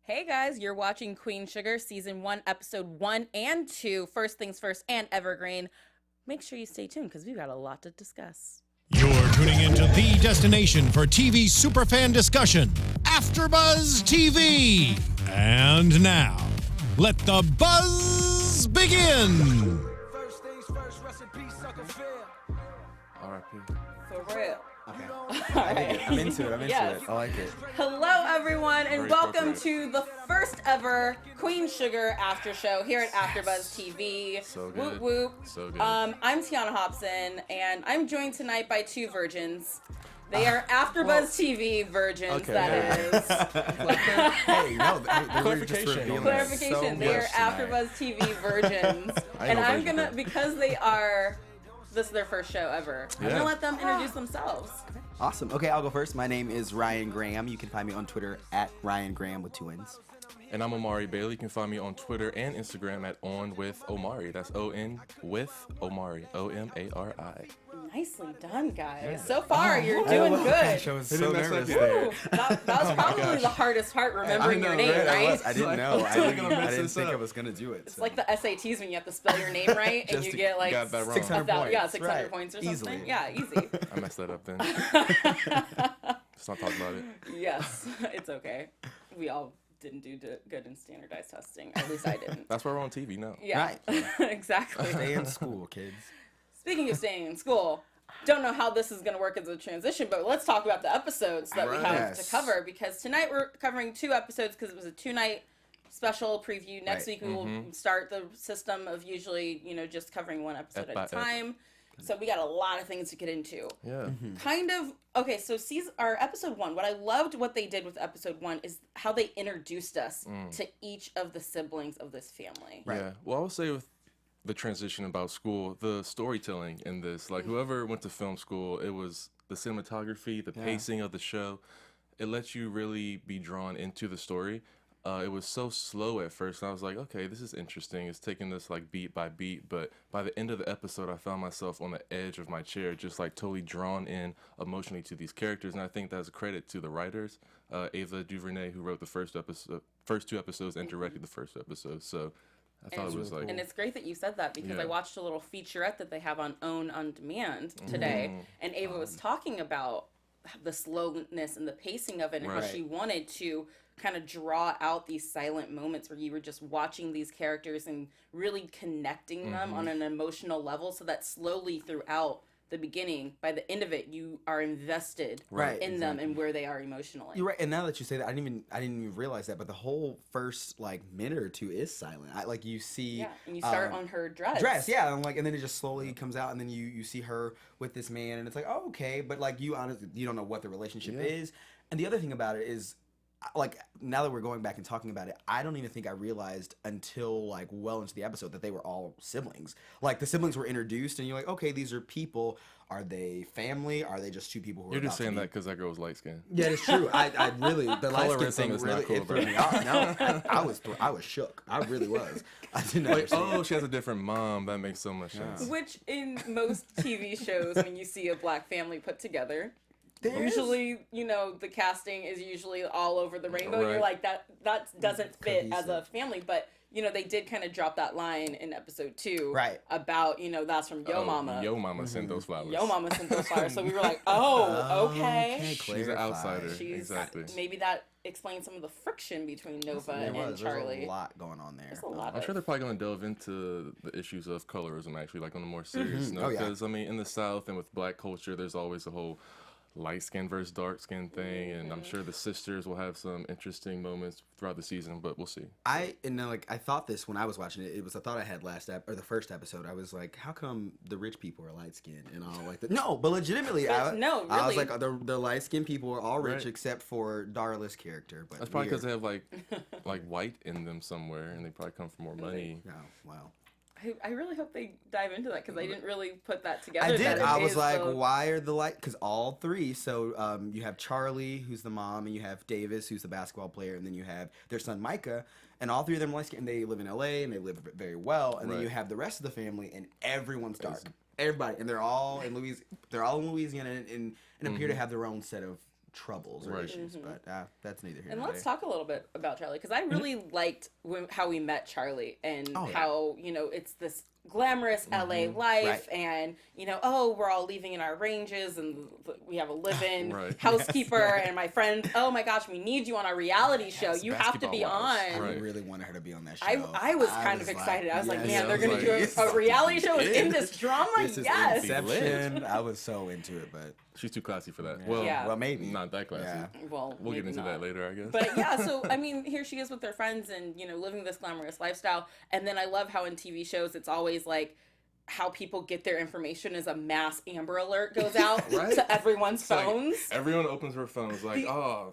Hey guys, you're watching Queen Sugar Season 1, Episode 1 and 2, First Things First and Evergreen. Make sure you stay tuned because we've got a lot to discuss. You're tuning into the destination for TV superfan discussion, AFTERBUZZ TV. And now, let the buzz begin. First things first, rest in peace, sucker fair. R.I.P. For real. Okay. All right. I'm into it. Yes. I like it. Hello, everyone, and Very welcome appropriate. to the first ever Queen Sugar After Show here at AFTERBUZZ TV. So good. Whoop whoop. So good. I'm Tiona Hobson, and I'm joined tonight by two virgins. They are AFTERBUZZ TV virgins. Okay, that is. Hey, no, they were just Clarification. revealing Clarification. so They are much tonight. AFTERBUZZ TV virgins, I and know I'm virgin gonna too. because they are. This is their first show ever. I'm Yeah. gonna let them introduce themselves. Awesome. Okay, I'll go first. My name is Ryan Graham. You can find me on Twitter at Ryan Graham with 2 N's. And I'm Omari Bailey. You can find me on Twitter and Instagram at OnWithOmari. That's O-N with Omari. O-M-A-R-I. Nicely done, guys. So far, you're doing good. Gosh, I was so didn't mess up nervous yet. there. Ooh, that was probably the hardest part, remembering your name, right? I didn't know. I didn't think I was gonna do it. It's like the SATs when you have to spell your name right, and Just you to- get like got that wrong. 600 points. Yeah, 600 Right. points or something. Easily. Yeah, easy. I messed that up then. Let's not talk about it. Yes, it's okay. We all didn't do good in standardized testing. At least I didn't. That's why we're on TV now. Yeah, exactly. Stay in school, kids. Speaking of staying in school, don't know how this is going to work as a transition, but let's talk about the episodes that we have Yes. to cover, because tonight we're covering 2 episodes because it was a 2-night special preview. Next Right. week we will start the system of usually, just covering 1 episode Ep by at a ep. time. So we got a lot of things to get into. Yeah. Kind of, okay, so episode 1, what I loved what they did with episode 1 is how they introduced us to each of the siblings of this family. Yeah. Well, I would say with the transition about school, the storytelling in this, like whoever went to film school, it was the cinematography, the pacing of the show. It lets you really be drawn into the story. It was so slow at first, and I was like, okay, this is interesting. It's taking this like beat by beat, but by the end of the episode, I found myself on the edge of my chair, just like totally drawn in emotionally to these characters, and I think that's a credit to the writers, Ava DuVernay, who wrote the first 2 episodes and directed the first episode. So I thought it was like, And it's great that you said that because I Yeah. watched a little featurette that they have on OWN On Demand today, and Ava was talking about the slowness and the pacing of it, and how Right. she wanted to kind of draw out these silent moments where you were just watching these characters and really connecting them on an emotional level, so that slowly throughout the beginning, by the end of it, you are invested Right, in them and where they are emotionally. You're right. And now that you say that, I didn't even realize that. But the whole first minute or 2 is silent. You see. Yeah, and you start on her dress. Yeah, and then it just slowly comes out, and then you see her with this man, and it's like, oh, okay, but you honestly, you don't know what the relationship is. And the other thing about it is, now that we're going back and talking about it, I don't even think I realized until well into the episode that they were all siblings. The siblings were introduced, and you're like, okay, these are people. Are they family? Are they just 2 people who are you're just about to saying be- that because that girl was light skinned. Yeah, it's true. I really, the light skin Colorism thing is not really cool, it threw bro. me off. No, I was shook. I really was. I didn't Like, understand. oh, she has a different mom. That makes so much sense. Which in most TV shows, when you see a black family put together, There's- usually, the casting is usually all over the rainbow. You're Right. like, that doesn't fit as a Cohesive. family. But, they did kind of drop that line in episode 2. Right. About, that's from Yo Mama. Yo Mama sent those flowers. Yo Mama sent those flowers. So we were like, oh, okay. She's an clarify. outsider. She's Exactly. Maybe that explains some of the friction between Nova There and was Charley. a lot going on there. There's a lot I'm of sure they're probably going to delve into the issues of colorism, actually, on a more serious note. Oh, yeah. Because, in the South and with black culture, there's always a whole light skin versus dark skin thing. And I'm sure the sisters will have some interesting moments throughout the season, but we'll see. I thought this when I was watching it. It was a thought I had the first episode. I was like, how come the rich people are light skinned and all like that? No, but legitimately, I was really. like, the light skinned people are all rich Right. except for Darla's character. But That's probably because weird. they have like white in them somewhere, and they probably come from more money. Oh, wow. I really hope they dive into that because I didn't really put that together. I did. that it I was is like, the- why are the light? Because all 3. So you have Charley, who's the mom, and you have Davis, who's the basketball player, and then you have their son Micah, and all 3 of them are light skinned. They live in LA and they live very well. And then Right. you have the rest of the family, and everyone's dark. Everybody, and they're all in Louisiana, and appear to have their own set of troubles or Right. issues. But that's neither here And nor let's there. talk a little bit about Charley, because I really liked how we met Charley and how, you know, it's this glamorous LA life and, you know, oh, we're all leaving in our ranges and we have a live-in housekeeper and my friends, oh my gosh, we need you on our reality show. You have to be on. I really wanted her to be on that show. I was kind of excited. I was like, man, they're I going was to like, do a reality show in this drama? This is Yes. Inception. I was so into it, but She's too classy for that. Yeah. well, maybe Not that classy. Yeah. Well, We'll get maybe into not. that later, I guess. But yeah, so I mean, here she is with her friends and, you know, living this glamorous lifestyle. And then I love how in TV shows it's always like how people get their information as a mass Amber Alert goes out Right? to everyone's It's like, phones. everyone opens their phones like,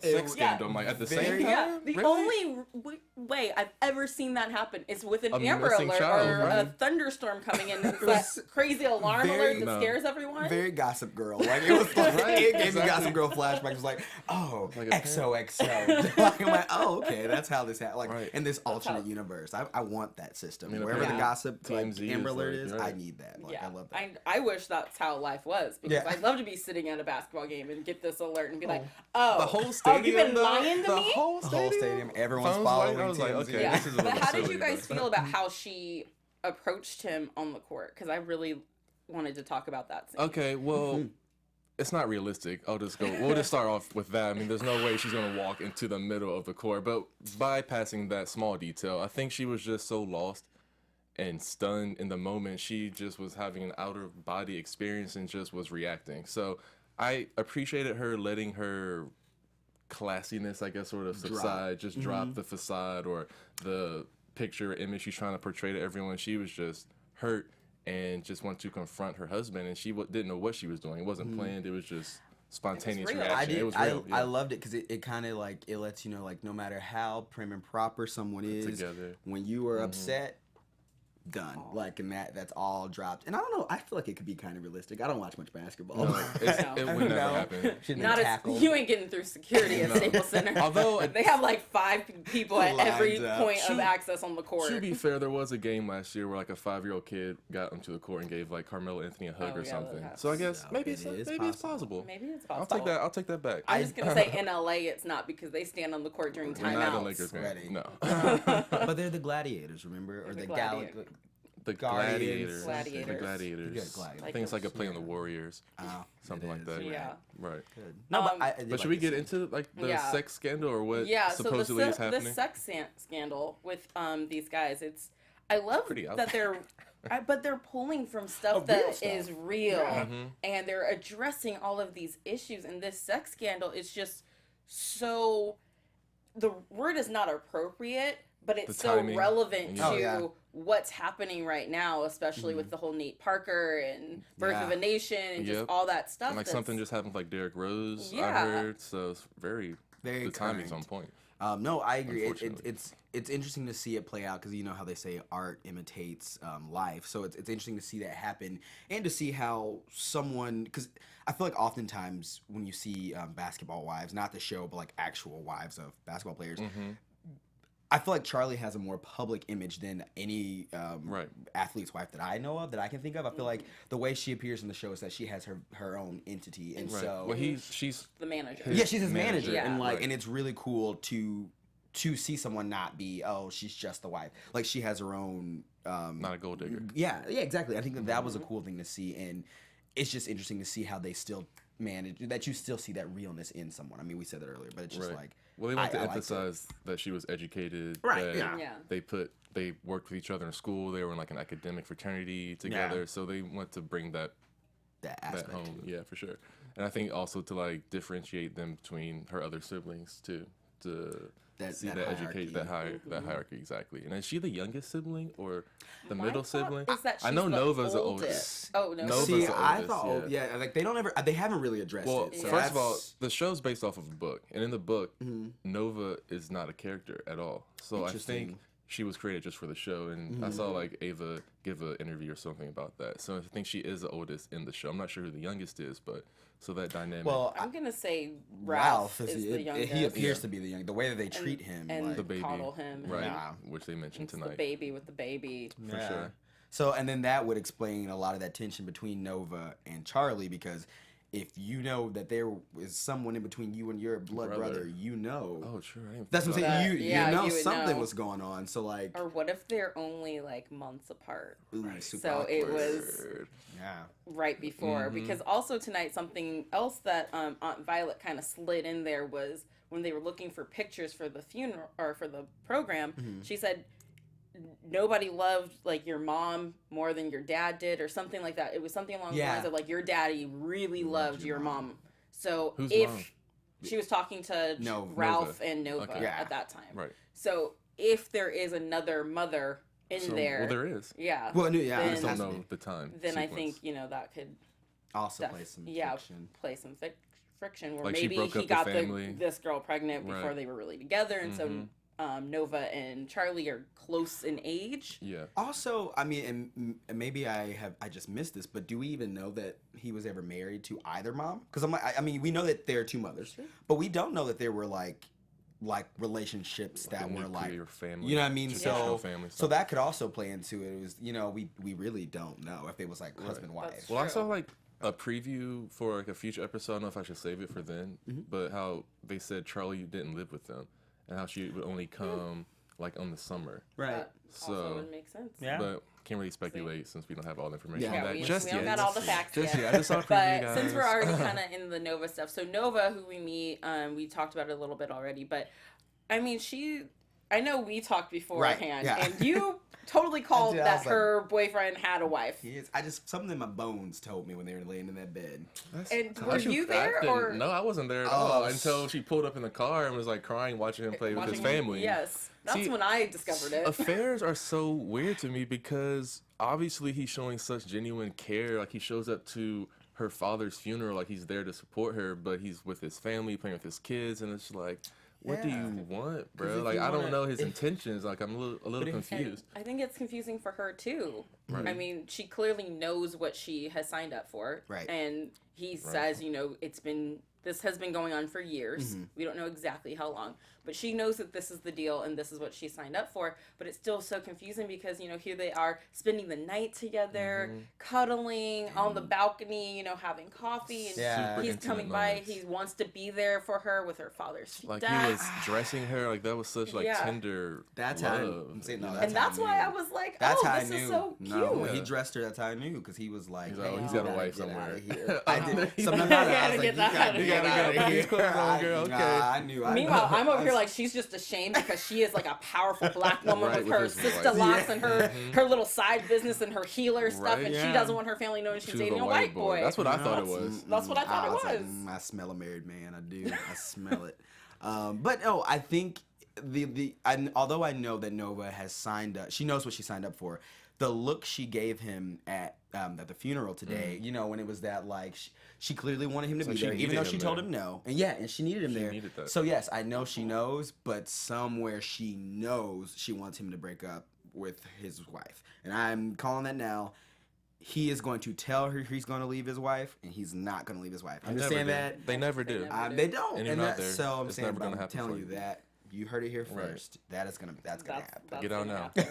sex scandal. I'm like, at the same time? Yeah, the Really? only way I've ever seen that happen is with an A Amber missing Alert child, or a right? thunderstorm coming in. It's that crazy alarm very- alert that No. scares everyone. very Gossip Girl. Like it was like, Right, it gave me exactly. Gossip Girl flashbacks. It was like, oh, Like a XOXO. Like, I'm like, oh, okay, that's how this happened. Like Right. in this alternate how- universe, I want that system. I mean, Wherever the apparently gossip like, TMZ Amber is Alert like, is, right. I need that. Like, Yeah, I love that. I wish that's how life was, because Yeah. I'd love to be sitting at a basketball game and get this alert and be like, The oh, whole stadium, you've been though? lying to the me? Whole The whole stadium, everyone's Phones following light? I was like, TMZ. okay, Yeah, this is a but little how did silly, you guys but- feel about how she approached him on the court? Because I really wanted to talk about that scene. Okay, well, it's not realistic. We'll just start off with that. I mean, there's no way she's going to walk into the middle of the court. But bypassing that small detail, I think she was just so lost and stunned in the moment. She just was having an outer body experience and just was reacting. So I appreciated her letting her classiness, I guess, sort of subside, just drop the facade or the picture image she's trying to portray to everyone. She was just hurt and just wanted to confront her husband, and she didn't know what she was doing. It wasn't planned. It was just spontaneous real. reaction. I did. It was real. I loved it because it kind of like it lets you know like no matter how prim and proper someone is, Together. when you are upset, done. Like and that's all dropped. And I don't know. I feel like it could be kind of realistic. I don't watch much basketball. No, No. it would never No. happen. Should've been Not as tackled. you ain't getting through security at No. Staples Center. Although they have like 5 people at every Lined up. point of To- access on the court. To be fair, there was a game last year where like a 5-year-old kid got onto the court and gave like Carmelo Anthony a hug Oh, or yeah, something. that So I guess So maybe it is it's possible. Maybe it's I'll possible. take that. I'll take that back. I'm just gonna say in LA it's not, because they stand on the court during We're not a timeouts. Lakers game. Ready. No. But they're the gladiators, remember? Or the the gladiators. The Guardians. Gladiators. Gladiators. The Gladiators. Yeah, Gladiators. I think it's like a play on the Warriors. Something like that. Yeah. Right. Good. No, but I did But should like we the get scene. into like the Yeah. sex scandal or what Yeah, supposedly so is the happening? sex scandal with these guys, I love Pretty out that but they're pulling from stuff real that stuff. is real, Mm-hmm. and they're addressing all of these issues. And this sex scandal is just so, the word is not appropriate, but it's The so timing. relevant Yeah. to Oh, yeah. what's happening right now, especially with the whole Nate Parker and Birth of Yeah. a Nation and just Yep. all that stuff. And like that's- something just happened with like Derrick Rose, I Yeah. heard. So it's very the timing's on current. point. No, I agree. Unfortunately. It's interesting to see it play out because you know how they say art imitates life. So it's interesting to see that happen and to see how someone, because I feel like oftentimes when you see basketball wives, not the show, but like actual wives of basketball players, I feel like Charley has a more public image than any Right. athlete's wife that I know of, that I can think of. I feel like the way she appears in the show is that she has her own entity, and Right. so Well, she's the manager. yeah, she's his manager, Yeah. and like, Right. and it's really cool to see someone not be, oh, she's just the wife. Like she has her own. not a gold digger. Yeah, exactly. I think that was a cool thing to see, and it's just interesting to see how they still manage that. You still see that realness in someone. I mean, we said that earlier, but it's just Right. like, Well, they want to I liked it. emphasize that she was educated. Right, That yeah. Yeah. They worked with each other in school. They were in like an academic fraternity together. Yeah. So they want to bring that that aspect. home. Yeah, for sure. And I think also to like differentiate them between her other siblings too. To see That that hierarchy. educate that hierarchy exactly. And is she the youngest sibling or the My middle thought sibling? is that I know she's the Nova's the oldest. oldest. Oh no. Nova's See, the I oldest, thought, yeah, like they don't ever, they haven't really addressed Well, it. So first of all, that's- the show's based off of a book, and in the book, Mm-hmm. Nova is not a character at all. So I Interesting. think she was created just for the show, and I saw like Ava give an interview or something about that. So I think she is the oldest in the show. I'm not sure who the youngest is, but so that dynamic. well, I'm gonna say Ralph is is the youngest. he appears to be the young. The way that they treat him, and like, the baby, coddle him. right? Yeah. Which they mentioned It's the tonight. baby with the baby. For sure. So, and then that would explain a lot of that tension between Nova and Charley, because if you know that there is someone in between you and your blood brother, you know. Oh, true. I didn't That's what I'm saying. You know you would something know. was going on. So like, Or what if they're only like months apart? ooh, super So awkward. it was Yeah. right before. Because also tonight, something else that Aunt Violet kind of slid in there was when they were looking for pictures for the funeral or for the program. She said nobody loved like your mom more than your dad did, or something like that. It was something along the lines of like your daddy really loved your mom. So Who's if mom? she was talking to Ralph and Nova at that time, Right. So if there is another mother in there, Well, there is. yeah. Well, yeah, I Then- just don't know the time. Then I sequence. think that could Also play some fiction. play some friction where Like, she maybe broke he up the got family. this girl pregnant before Right. they were really together, and so Nova and Charley are close in age. Yeah. Also, I mean, and maybe I just missed this, but do we even know that he was ever married to either mom? Because I mean, we know that there are two mothers, but we don't know that there were like relationships that a were like, nuclear family, you know what I mean? traditional So family so stuff. that could also play into it. It was we really don't know if it was like husband wife. That's Well, I saw True. like a preview for like a future episode. I don't know if I should save it for then, but how they said Charley didn't live with them, and how she would only come like on the summer. Right. That also So- would make sense. Yeah. But can't really speculate since we don't have all the information Yeah, on that we just don't yet. got all the facts Just yet. yet. I just saw a preview, But guys. since we're already kind of in the Nova stuff, so Nova, who we meet, we talked about it a little bit already, but I mean, I know we talked beforehand, yeah. and you totally called I that was like- her boyfriend had a wife. He is. Something in my bones told me when they were laying in that bed. And were Actually, you I there, didn't- or No, I wasn't there at all until she pulled up in the car and was like crying, watching him play with his watching- family. Yes, that's See, when I discovered it. Affairs are so weird to me because obviously he's showing such genuine care. Like, he shows up to her father's funeral, like he's there to support her, but he's with his family, playing with his kids, and it's like, what do Yeah. you want, 'Cause bro? if Like, you I don't wanna- know his intentions. Like, I'm a little if- confused. I think it's confusing for her too. Right. I mean, she clearly knows what she has signed up for. Right. And he says, this has been going on for years. We don't know exactly how long, but she knows that this is the deal and this is what she signed up for. But it's still so confusing because, here they are spending the night together, cuddling on the balcony, having coffee, and Yeah. Super he's intimate coming by. moments. He wants to be there for her with her father's Like, death. he was dressing her. Like, that was such, like, Yeah. tender That's love. how I'm saying no. And that's how why I knew. was like, That's how I this knew. is so cute. No, when he Yeah. dressed her, that's how I knew because he was like, He's like, oh, hey, he's you got a gotta wife get somewhere. outta here. I did. You Something gotta about it. I was like, get you that gotta outta get here. out of Put here. these clothes on, girl. Okay. Nah, I knew. Meanwhile, I'm over here like she's just ashamed because she is like a powerful black woman Right, with with her his sister wife. locks and her little side business and her healer stuff, Right, and she yeah. doesn't want her family knowing she's She was dating a a white boy. That's what I thought it was. That's what I thought it was. Like, was. I smell a married man. I do. I smell it. But no, I think although I know that Nova has signed up, she knows what she signed up for. The look she gave him at the funeral today, when it was that like she clearly wanted him to So be she there, even needed though him she told there. him no, and she needed him there. needed that. So yes, I know she knows, but somewhere she knows she wants him to break up with his wife, and I'm calling that now. He is going to tell her he's going to leave his wife, and he's not going to leave his wife. They Understand never that? do. They never do. never They don't, And you're and not that's there. so I'm It's saying. never But gonna I'm happen telling for you you. that you heard it here Right. first. That's gonna happen. Get out gonna now.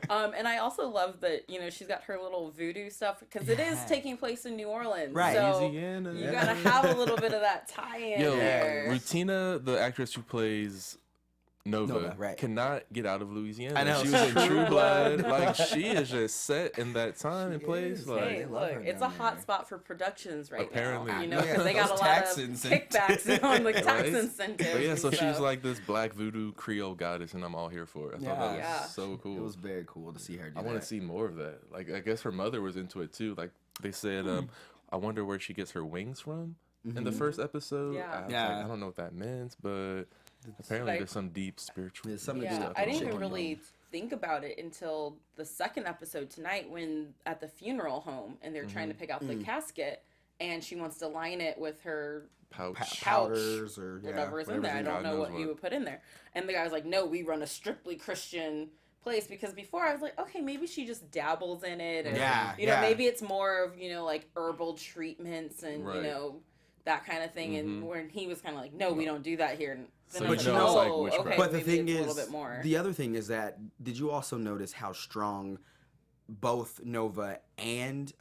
happen. And I also love that she's got her little voodoo stuff because it is Yeah. taking place in New Orleans, Right. So Louisiana. you gotta have a little bit of that tie-in Yo, there. Rutina, the actress who plays Nova, right. cannot get out of Louisiana. I know. She was in True Blood. Like, she is just set in that time and place. is. Like, Hey, They love look, her it's a down hot there. spot for productions right Apparently. now. Yeah, Because they got a those lot tax of incentives. kickbacks on the tax Right? incentives. But yeah, so and she's stuff. like this black voodoo Creole goddess, and I'm all here for it. I thought that was Yeah. so cool. It was very cool to see her do I that. want to see more of that. Like, I guess her mother was into it too. Like, they said, I wonder where she gets her wings from in the first episode. Yeah. I was Yeah. like, I don't know what that meant, but apparently like- there's some deep spiritual. There's something Yeah, stuff I didn't going even on. really think about it until the second episode tonight when at the funeral home and they're trying to pick out the casket and she wants to line it with her pouch. powders or whatever is in whatever's there. I in don't God know knows what you what. would put in there. And the guy's like, no, we run a strictly Christian place because before I was like, okay, maybe she just dabbles in it. And, Yeah, you know, yeah. maybe it's more of, like herbal treatments and, Right. that kind of thing. And when he was kind of like, no, we don't do that here. And then So I'm you like, know it's like oh, witchcraft. okay, But the maybe thing it's is, a little bit more. the other thing is that did you also notice how strong both Nova and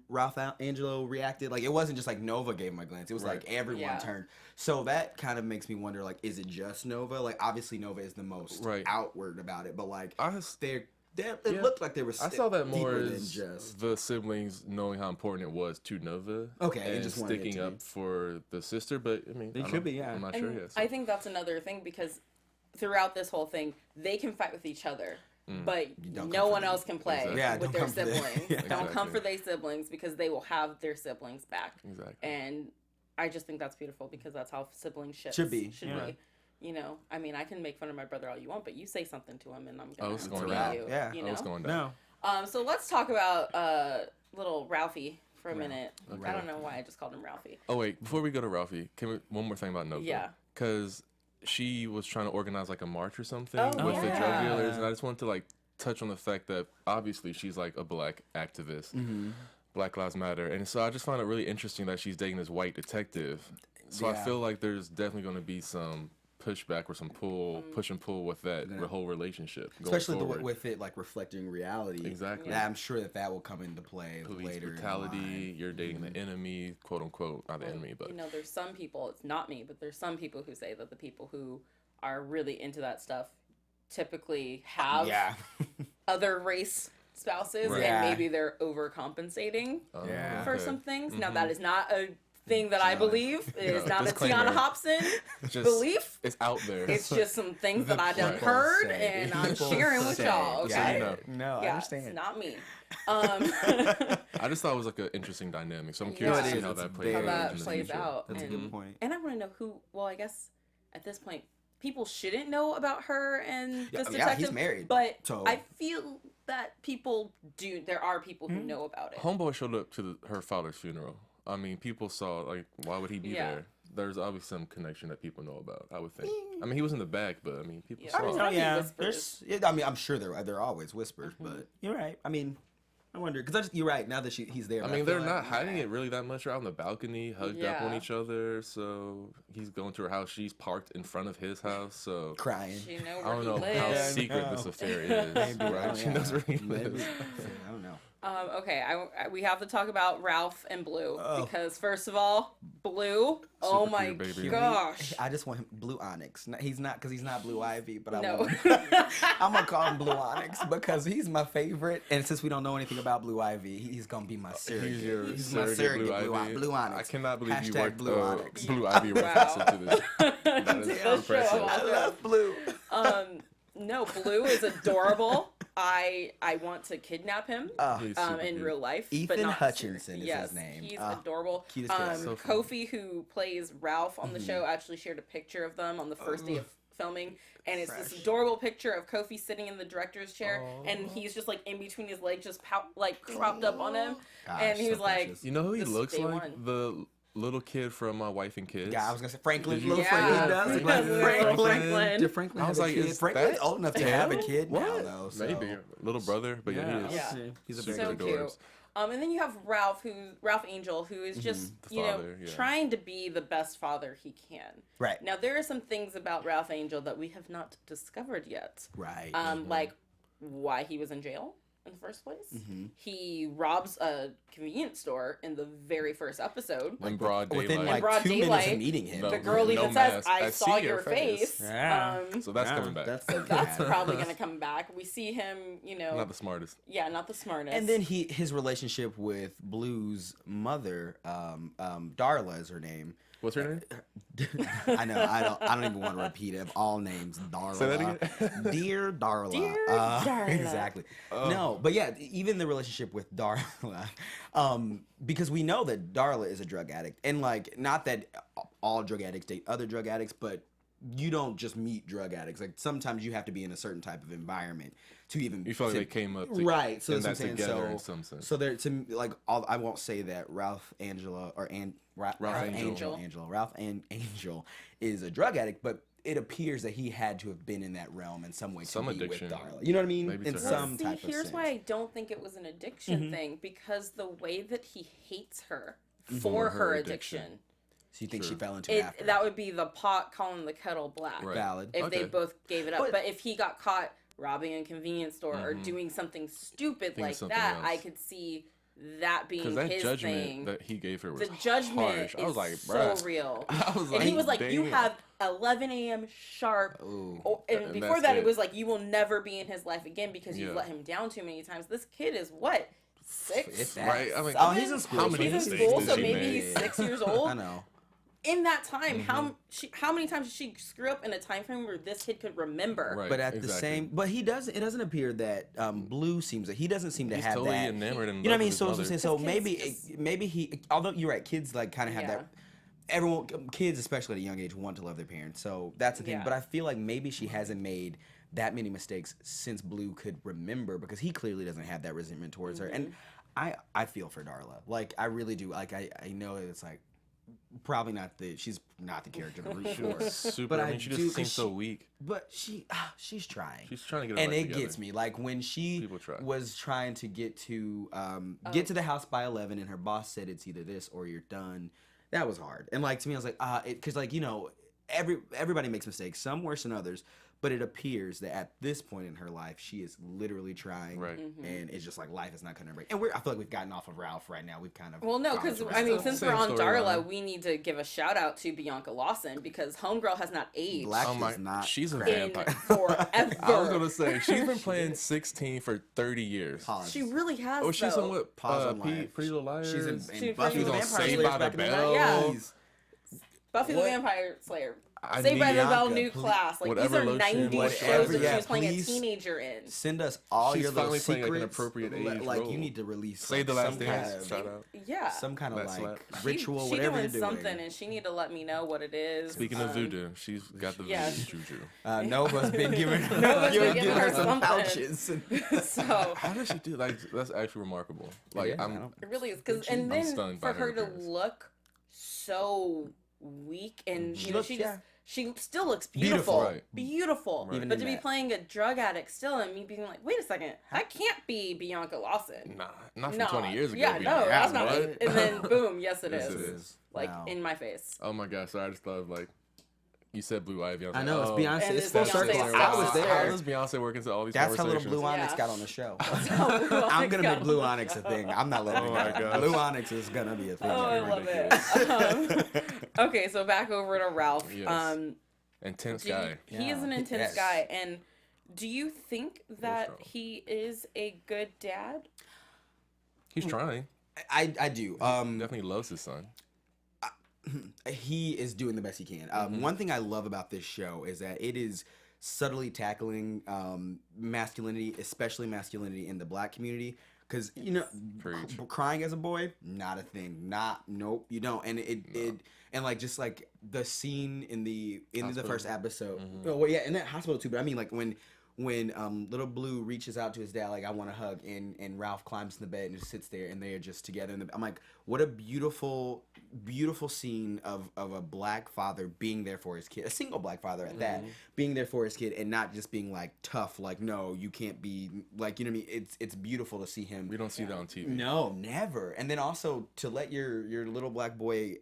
Ralph Angelo reacted. Like, it wasn't just like Nova gave him a glance. It was like everyone turned. So that kind of makes me wonder, like, is it just Nova? Like, obviously Nova is the most outward about it, but like it looked like they were. I saw that more than as just the siblings knowing how important it was to Nova. Okay, and just sticking up for the sister. But I mean, they could be. Yeah, I'm not and sure yet. So. I think that's another thing because throughout this whole thing, they can fight with each other. But no one else can play with their siblings. Don't come for their siblings because they will have their siblings back. Exactly. And I just think that's beautiful because that's how siblings should be. You know, I mean, I can make fun of my brother all you want, but you say something to him and I'm going to going down. you. Yeah. You know? It's going down. No. So let's talk about little Ralphie for a minute. Okay. I don't know why I just called him Ralphie. Oh, wait. Before we go to Ralphie, one more thing about Nova. Yeah. Because she was trying to organize like a march or something with the drug dealers, and I just wanted to like touch on the fact that obviously she's like a black activist, Black Lives Matter, and so I just found it really interesting that she's dating this white detective. So I feel like there's definitely going to be some pushback or some push and pull with that whole relationship, especially with it like reflecting reality. Exactly. Yeah, I'm sure that will come into play Police later. brutality. You're dating the enemy, quote unquote, not the enemy, but you know, there's some people. It's not me, but there's some people who say that the people who are really into that stuff typically have other race spouses, and maybe they're overcompensating for some things. Now that is not a thing that I believe. It is not a Tiona Hobson belief. It's out there. It's just some things that I done heard, and I'm sharing with y'all. Okay? No, I understand. It's not me. I just thought it was like an interesting dynamic, so I'm curious to see how that plays out. That's a good point. And I want to know who. Well, I guess at this point, people shouldn't know about her and this detective. Yeah, he's married. But I feel that people do. There are people who know about it. Homeboy showed up to her father's funeral. I mean, people saw, like, why would he be there? There's obviously some connection that people know about, I would think. I mean, he was in the back, but, I mean, people saw it. I mean, I'm sure there are always whispers, but you're right. I mean, I wonder, because you're right, now that he's there. I mean, they're not hiding it really that much. They're out on the balcony, hugged up on each other, so he's going to her house. She's parked in front of his house, so... Crying. She know I don't know how secret this affair is, right? She knows where he lives. I don't know. Okay, we have to talk about Ralph and Blue because first of all, Blue. Oh my gosh! I just want him Blue Onyx. He's not because he's not Blue Ivy, but no. I'm gonna call him Blue Onyx because he's my favorite. And since we don't know anything about Blue Ivy, he's gonna be my surrogate. He's my surrogate Blue Onyx. I cannot believe you worked Blue Onyx. Blue Ivy reference into this. That is impressive. I love Blue. No, Blue is adorable. I want to kidnap him in real life. Ethan but not Hutchinson is his name. He's adorable. So Kofi, who plays Ralph on the show, actually shared a picture of them on the first day of filming, and it's this adorable picture of Kofi sitting in the director's chair, and he's just like in between his legs, just propped up on him, and he was like, precious. You know who he looks like? The little kid from My Wife and Kids. Yeah, I was gonna say Franklin. Franklin does. Franklin. Did Franklin have a kid? Franklin's old enough to have a kid now, though. So. Maybe little brother, but he is. He's super so cute. And then you have Ralph Angel, who is just trying to be the best father he can. Right. Now there are some things about Ralph Angel that we have not discovered yet. Right. Like why he was in jail in the first place. He robs a convenience store in the very first episode. In broad daylight. Within like 2 minutes of meeting him. The girl even says, I saw your face. Yeah. So that's coming back. That's probably going to come back. We see him, Not the smartest. Yeah, not the smartest. And then his relationship with Blue's mother, Darla is her name. What's her name? I know. I don't even want to repeat it. Of all names, Darla. Say that again. Dear Darla. Dear Darla. Exactly. No, but yeah, even the relationship with Darla, because we know that Darla is a drug addict, and like, not that all drug addicts date other drug addicts, but you don't just meet drug addicts. Like, sometimes you have to be in a certain type of environment to even. You feel like they came up right. So that's what I'm saying. Together in some sense. So there, to like, I won't say that Ralph Angel is a drug addict, but it appears that he had to have been in that realm in some way to be addiction. with Darla. You know what I mean? Maybe in some type of sense. Here's why I don't think it was an addiction thing, because the way that he hates her for her addiction. So you think she fell into it after? That would be the pot calling the kettle black. Right. Valid. If they both gave it up. But if he got caught robbing a convenience store or doing something stupid like something that, else. I could see that being Because that his judgment thing. that he gave her was The judgment harsh. is I was like, so bruh. real. I was And he was like, you damn. have 11 a.m. sharp. Ooh. And And before that's that, it it. was like, you will never be in his life again because you've Yeah. let him down too many times. This kid is what? 6? If that. Right? I mean, Oh, he's in school. How many He's in mistakes school, did so she maybe make? he's 6 years old. I know. In that time, how many times did she screw up in a time frame where this kid could remember? Right. But at the exactly. same, but he doesn't. It doesn't appear that Blue seems like he doesn't seem to He's have totally that. enamored and You know what I mean? loves So, his I'm saying, mother. so Kids maybe just- maybe he. Although you're right, kids like kind of have Yeah. that. Everyone, kids especially at a young age, want to love their parents. So that's the thing. Yeah. But I feel like maybe she hasn't made that many mistakes since Blue could remember because he clearly doesn't have that resentment towards her. And I feel for Darla. Like I really do. Like I know it's like. Probably not she's not the character to root for. Super. But I I mean, she do- just 'cause seems so she- weak. But she's trying. She's trying to get her and life it together. gets me. Like when she People try. was trying to get to the house by 11, and her boss said it's either this or you're done. That was hard. And like to me, I was like, because like everybody makes mistakes, some worse than others. But it appears that at this point in her life, she is literally trying, Right. and it's just like life is not going to break. And I feel like we've gotten off of Ralph right now. We've kind of Well, no, gone because through I mean, stuff. since Same we're on storyline. Darla, we need to give a shout out to Bianca Lawson because Homegirl has not aged Black Oh my, is not. she's a crap. in vampire. forever. I was gonna say she's been playing 16 for 30 years. Pause. She really has. Oh, she's though. on what? Pause on life. Pretty Little Liars. She's in She Buffy was the on Vampire Saved Slayer by the back in the Bell. 90s. Buffy the What? Vampire Slayer. I Saved by need the Bell, Bianca, new please- class. Like these whatever are lotion, 90s whatever, shows that yeah, she was playing please. a teenager in. Send us all She's your little finally playing, like, an secrets. appropriate age Like role. you need to release Save the like, Last some Dance. kind of- Shout out. Yeah. some kind of That like slap. ritual, she whatever doing you're doing. something, and she need to let me know what it is. Speaking of voodoo, she's got the Yeah. voodoo juju. Nova's been giving Nova's been giving her some something. pouches. So How does she do? Like that's actually remarkable. Like Yeah, I I'm. don't- it really is because, I'm and then stunned by for her her to appearance. look so weak and you know looks- she yeah. just she still looks Beautiful. beautiful, Right. beautiful. Right. Even But in to be that. playing a drug addict still, and me being like, wait a second, that can't be Bianca Lawson. Nah, not from No, 20 years ago. Yeah, no, Beyonce. that's not. What? And then boom, yes it Yes, is. it is. Like Wow. in my face. Oh my gosh! So I just thought of like, you said Blue Ivy. was I like, know, it's oh, Beyonce. And It's it's full Beyonce's circle. sister. I was How there. does Beyonce work into all these That's how little conversations? Blue Onyx Yeah. got on the show. how Blue I'm Onyx gonna got make on Blue the Onyx a show. thing. I'm not letting Oh it my go. gosh. Blue Onyx is gonna be a thing. Oh, I love it. Okay, so back over to Ralph. Yes. Intense Do you- guy. he is an Yeah. intense Yes. guy, and do you think that strong. he is a good dad? He's trying. I do. Definitely loves his son. He is doing the best he can. One thing I love about this show is that it is subtly tackling masculinity, especially masculinity in the black community. Because you know, Preach. crying as a boy, not a thing. Nope, you don't. And it and like just like the scene in the Hospital. first episode. Oh well, yeah, in that hospital too. But I mean, like when little Blue reaches out to his dad, like I want a hug, and Ralph climbs in the bed and just sits there, and they are just together. And I'm like, what a beautiful scene of a black father being there for his kid, a single black father at that, being there for his kid, and not just being like tough, like no, you can't be like, you know what I mean? It's beautiful to see him. We don't see that on TV. No, never. And then also to let your little black boy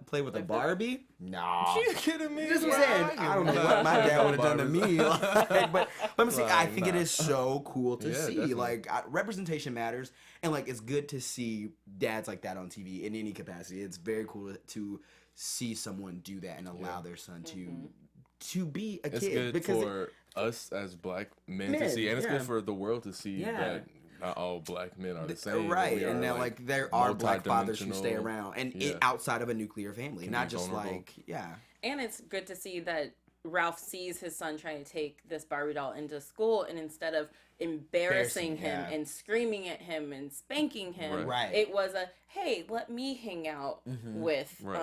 play with a Barbie. Nah. You kidding me? Just saying, I don't know what my dad would have done to me. Like, but I'm saying, I Like, think it nah. is so cool to Yeah, see. definitely. Like, representation matters, and like it's good to see dads like that on TV in any capacity. It's very cool to see someone do that and allow their son to be a It's kid good because for us as black men to Men, see, and it's yeah. good for the world to see Yeah. that not all black men are the same. right, We and are, that like there are black fathers who stay multidimensional. around, and Yeah. outside of a nuclear family, Can not be just vulnerable. like And it's good to see that Ralph sees his son trying to take this Barbie doll into school, and instead of embarrassing him yeah. and screaming at him and spanking him, Right. it was a hey, let me hang out with Right.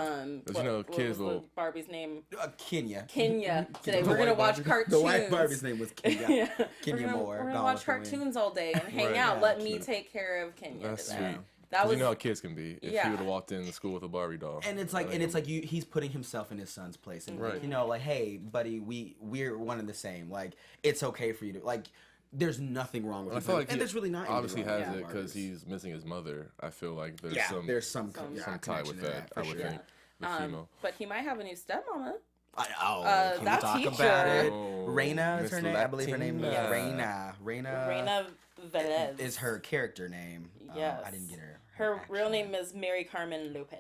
'Cause, you know, what kids was will- the Barbie's name? Kenya. Kenya. Today The we're gonna white watch Barbie- cartoons. The white Barbie's name was Kenya. Yeah. Kenya Moore. We're gonna Gone watch with the Wind. cartoons all day and hang Right. out. Yeah, Let me cute. take care of Kenya. That's today. sweet. That 'Cause was you know how kids can be. If Yeah. he would have walked into school with a Barbie doll, And it's like, he's putting himself in his son's place, and like, Right. you know, like, hey, buddy, we're one and the same. Like, it's okay for you to like. There's nothing wrong with I him, feel like and he there's really not. obviously anything wrong has with it because Barbies. he's missing his mother. I feel like there's some Some yeah, some tie connection with to that. for I would sure. think the female. but he might have a new stepmama. Can we that talk teacher. about it? Oh, Reina is her Miss name. I believe her name is Latina. Reina. Reina Velez is her character name. Yes. I didn't get her. Her actual real name is Mary Carmen Lopez.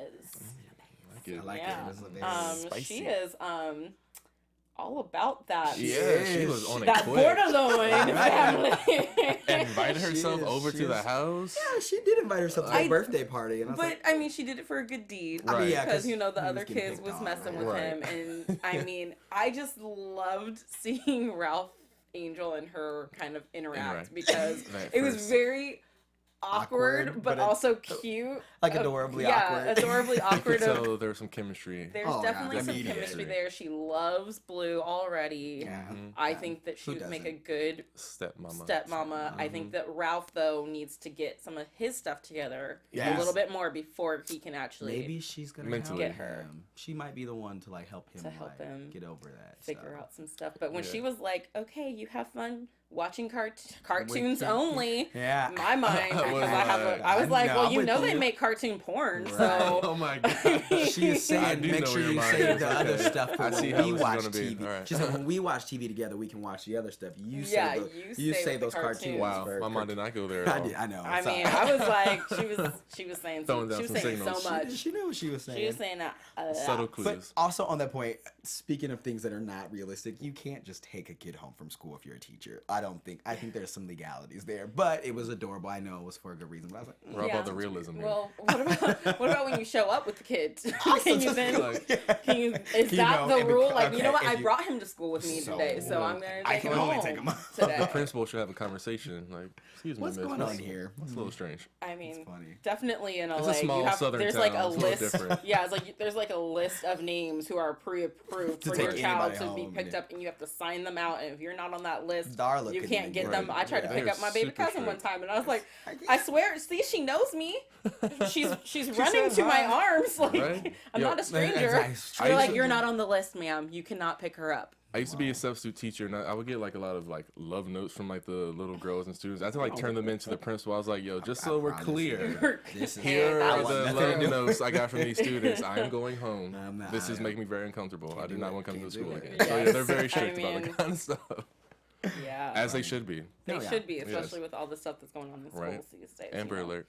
I like Yeah. it. It's very spicy. She is all about that. Yeah, she was on it That quick. Bordelon family. Invited herself over she to the is. house. Yeah, she did invite herself to a birthday party, and I was But like, I mean, she did it for a good deed. Right. I mean, yeah, because 'cause the he other was getting kids picked was on, messing with right. him, and I mean, I just loved seeing Ralph, Angel, and her kind of interact because At it was first. very awkward, Awkward, but but also cute. like adorably yeah, awkward. adorably You awkward. could of- tell there was some chemistry. There's Oh, yeah, definitely some immediately. chemistry there. She loves Blue already. Yeah. I think that she Who would make a doesn't? good Stepmama. stepmama. I think that Ralph, though, needs to get some of his stuff together a Yes. little bit more before he can actually maybe she's gonna Mentally. help Get her. him. She might be the one to like help him, him get over that. figure so. out some stuff. But when Yeah. she was like, "Okay, you have fun watching cartoons With- only," Yeah. my mind, because Well, I was like, no, "Well, I'm you with know they you. make cartoon porn, Right. so." Oh my god. She is I saying, do make know sure where your you mind save is. the other Okay. stuff for I see when how we this is watch gonna be. TV. All right. She's like, when we watch TV together, we can watch the other stuff. You Yeah, save you save save those the cartoons. cartoons. Wow, for- my mind did not go there at I all. did. I know. I sorry. mean, I was like, she was saying Throwing she down was some saying signals. so much. She knew what she was saying. She was saying a lot. Subtle But clues. also on that point, speaking of things that are not realistic, you can't just take a kid home from school if you're a teacher. I think there's some legalities there. But it was adorable. I know it was for a good reason. But I was like, We're all Yeah. about the realism here. Well, what about when you show up with the kids? Can you then? like- Can you? Is You that know, the and rule? bec- Like, you know okay, what? if I you- brought him to school with me today, so I'm gonna I take can him only home take him today. The principal should have a conversation. Like, excuse me, What's miss, going on here? That's a little strange. I mean, funny. definitely in LA, It's a small you have, southern there's town. like a It's a little list. different. Yeah, it's like there's like a list of names who are pre-approved To for your take child anybody to be home, picked yeah. up, and you have to sign them out. And if you're not on that list, Darla you couldn't can't even get get them. it. I tried to Yeah. pick They're up my baby super cousin one strict. time, and I was like, I swear, see, she knows me. She's running said to my hi. arms. Like, Right? I'm Yo, not a stranger. Exactly. They're I like, used you're to- not on the list, ma'am. You cannot pick her up. I used to be a substitute teacher, and I would get like a lot of like love notes from like the little girls and students. I had to like turn them into the principal. I was like, "Yo, just so we're promise clear, This is here that are was the nothing love to do. notes I got from these students. I am going home. I'm not- This is I making me very uncomfortable. I do do not it. want to come to Can't the do school it. again." Yes. So yeah, they're very I strict about mean- that kind of stuff. Yeah. As they should be. They Oh, yeah. should be, Yes. especially with all the stuff that's going on in schools Right. these days. Amber you know? alert.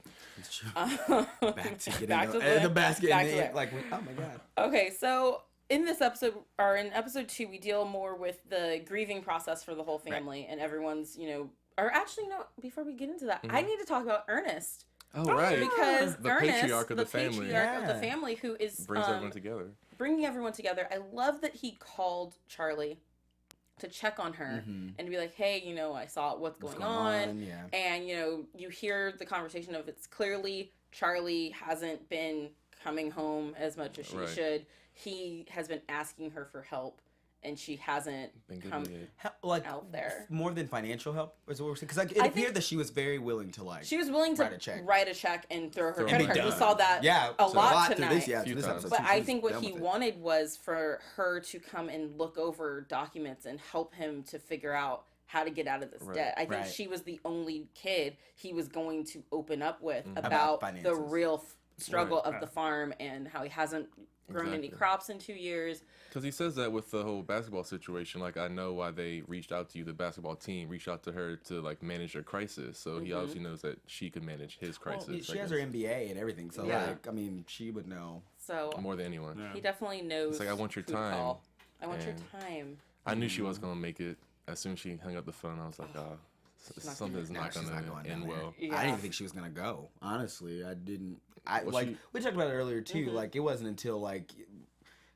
Back to getting Back to the basket. back And to the, it. like, oh my god. Okay, so in this episode, or in episode 2, we deal more with the grieving process for the whole family, and everyone's, or actually, no, before we get into that, I need to talk about Ernest. Oh, right. Because The Ernest, patriarch of the family. patriarch of the Yeah. family, who is Brings everyone together. bringing everyone together. I love that he called Charley to check on her and to be like, hey, I saw what's going on. Yeah. And, you hear the conversation of it's clearly Charley hasn't been coming home as much as she Right. should. He has been asking her for help, and she hasn't Been come giving it. Like out there. more than financial help is what we're saying. Because like, it I appeared think- that she was very willing to like. She was willing to Write a check. and throw her Throw credit it card. We done. saw that Yeah, a so lot through tonight. this, yeah, Few through this times. episode. But She I was think what done he with it. wanted was for her to come and look over documents and help him to figure out how to get out of this Right. debt. I think Right. she was the only kid he was going to open up with About about the finances. real struggle Right. of the farm and how he hasn't grown any Exactly. crops in 2 years. Because he says that with the whole basketball situation, like, I know why they reached out to you, the basketball team reached out to her to, like, manage their crisis. So he obviously knows that she could manage his Well, crisis. she I has guess, her MBA and everything, so Yeah. like, I mean, she would know. So more than anyone. he definitely knows. It's like, I want your who to time. call. I want your And- time. I knew she was going to make it. As soon as she hung up the phone, I was like, not something's No, not she's going not to going down end there. well. I didn't even think she was gonna go. Honestly, I didn't. Well, like she- we talked about it earlier too. Like it wasn't until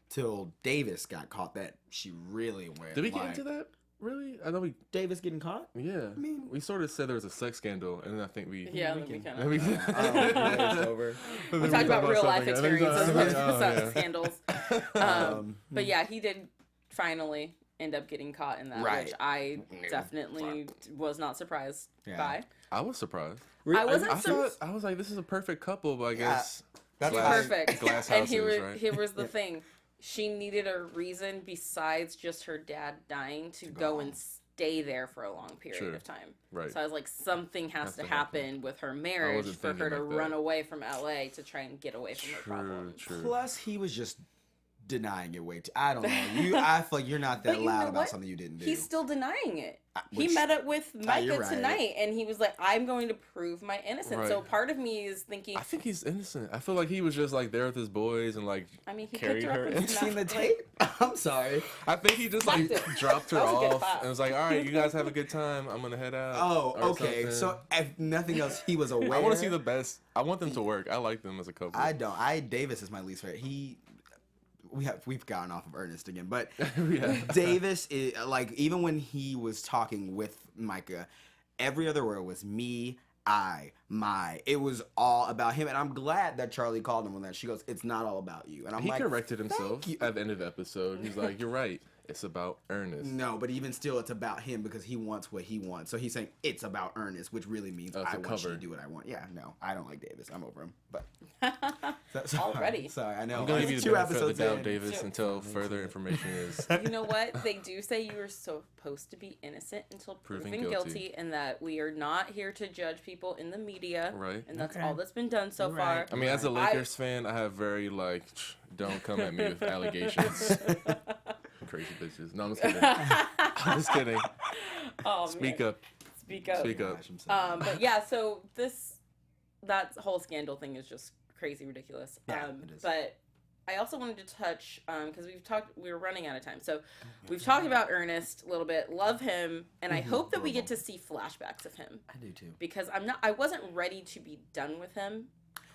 till Davis got caught that she really went. Did we get like, into that? Really? I know we. Davis getting caught? Yeah. mean- we sort of said there was a sex scandal, and then I think we. Yeah, we kind then of. we- It's over. We talked about real life something, and then we experiences talked with about- oh, yeah. scandals. But yeah, he did finally end up getting caught in that, Right. which I definitely was not surprised Yeah. by. I was surprised. I wasn't I surprised. thought I was like, this is a perfect couple, but I guess That's He's why- perfect. glass And houses, right? here was the thing. She needed a reason besides just her dad dying to go and stay there for a long period Sure. of time. Right. So I was like, something has to to happen with her marriage wasn't for her thinking to like that. run away from LA to try and get away from her True, problems. true. Plus, he was just denying it way too. I don't know. I feel like you're not that But you loud know about what? something you didn't do. He's still denying it. He Which- met up with Micah you're right. tonight, and he was like, "I'm going to prove my innocence." Right. So part of me is thinking, I think he's innocent. I feel like he was just like there with his boys and like I mean, he carried picked her her. up in. and You seen the tape? I'm sorry. I think he just like Slapped it. dropped her That was a good off clap. and was like, "All right, you guys have a good time. I'm gonna head out." Oh, or okay. something. So if nothing else, he was aware. I want to see the best. I want them to work. I like them as a couple. I don't. Davis is my least favorite. We've gotten off of Ernest again, but Yeah. Davis is like, even when he was talking with Micah, every other word was me, I, my. It was all about him, and I'm glad that Charley called him on that. She goes, "It's not all about you," and I'm He like, corrected himself you. at the end of the episode. He's like, "You're right. It's about Ernest." No, but even still, it's about him because he wants what he wants. So he's saying it's about Ernest, which really means it's I a want you cover. to do what I want. Yeah, no, I don't like Davis. I'm over him. But Already. sorry, I know. I'm gonna It's give you the 2 benefit of the episodes doubt, in. Davis, Two. until further information is. you know what? They do say you are supposed to be innocent until proven guilty, and that we are not here to judge people in the media. Right. And that's Okay. all that's been done so You're far. right. I mean, as a I- Lakers fan, I have very like, don't come at me with allegations. Crazy bitches. No, I'm just kidding. I'm just kidding. Oh, Speak man. up. Speak up. Speak up. Gosh, I'm sorry. But yeah, so that whole scandal thing is just crazy ridiculous. Yeah, it is. But I also wanted to touch, because we were running out of time. So we've talked about Ernest a little bit, love him, and I hope that we get to see flashbacks of him, I do too. because I wasn't ready to be done with him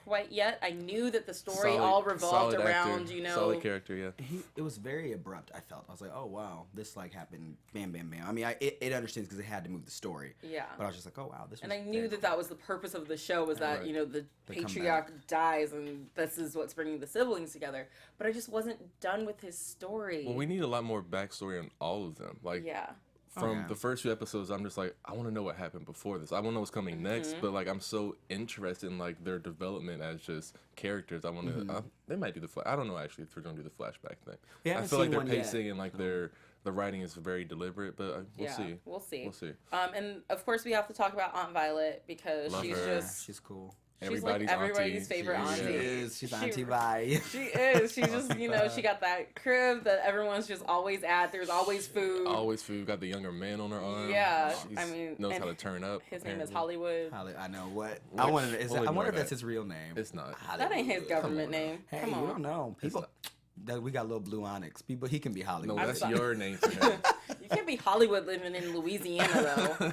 quite yet. I knew that the story Solid- all revolved solid around, actor, solid character, yeah. It was very abrupt. I felt. I was like, oh wow, this like happened, bam, bam, bam. I mean, it understands because they had to move the story. Yeah. But I was just like, oh wow, this. And was I knew very that that was the purpose of the show, was that, Right. you know, the come patriarch dies and this is what's bringing the siblings together. But I just wasn't done with his story. Well, we need a lot more backstory on all of them. Like, Yeah. from Okay. the first few episodes, I'm just like, I want to know what happened before this. I want to know what's coming next, but like, I'm so interested in like their development as just characters. I want to. They might do the. I don't know actually if they're gonna do the flashback thing. We I haven't feel like seen their one yet. pacing and like the writing is very deliberate, but we'll see. We'll see. We'll see. And of course we have to talk about Aunt Violet, because Love she's her. just She's cool. she's like everybody's favorite She auntie. is. She's She- Auntie Vi. She is. She's just, you know, she got that crib that everyone's just always at. There's always food. Always food. Got the younger man on her arm. Yeah, She's, I mean, knows and how to turn up. His name is apparently. Hollywood. I know what. Which- I we'll wonder ignore if that's that. his real name. It's not. That ain't his government name. Hey, Come you on. don't know. People. That we got little blue onyx. People. He can be Hollywood. No, that's sorry. your name to him. You can't be Hollywood living in Louisiana, though.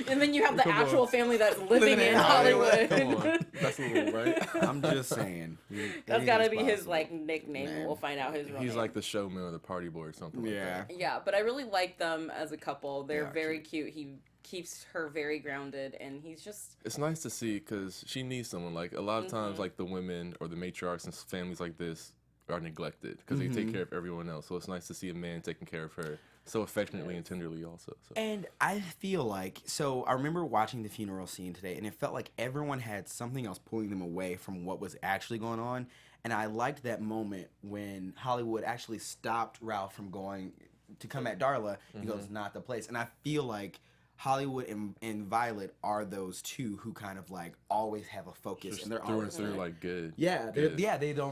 And then you have the Come on. actual family that's living in Hollywood. Hollywood. Come on. That's a little right. I'm just saying. That's gotta be his, possible. like, nickname. Man. We'll find out his real He's name. like the showman or the party boy or something Yeah. like that. Yeah, but I really like them as a couple. They're They are very cute. He keeps her very grounded, and he's just... It's nice to see because she needs someone. Like a lot of times, like the women or the matriarchs in families like this are neglected because they take care of everyone else. So it's nice to see a man taking care of her so affectionately and tenderly also. So. And I feel like, so I remember watching the funeral scene today, and it felt like everyone had something else pulling them away from what was actually going on. And I liked that moment when Hollywood actually stopped Ralph from going to come at Darla. He goes, not the place. And I feel like Hollywood and Violet are those two who kind of like always have a focus, Just and they're through and always through like good. Yeah, Good.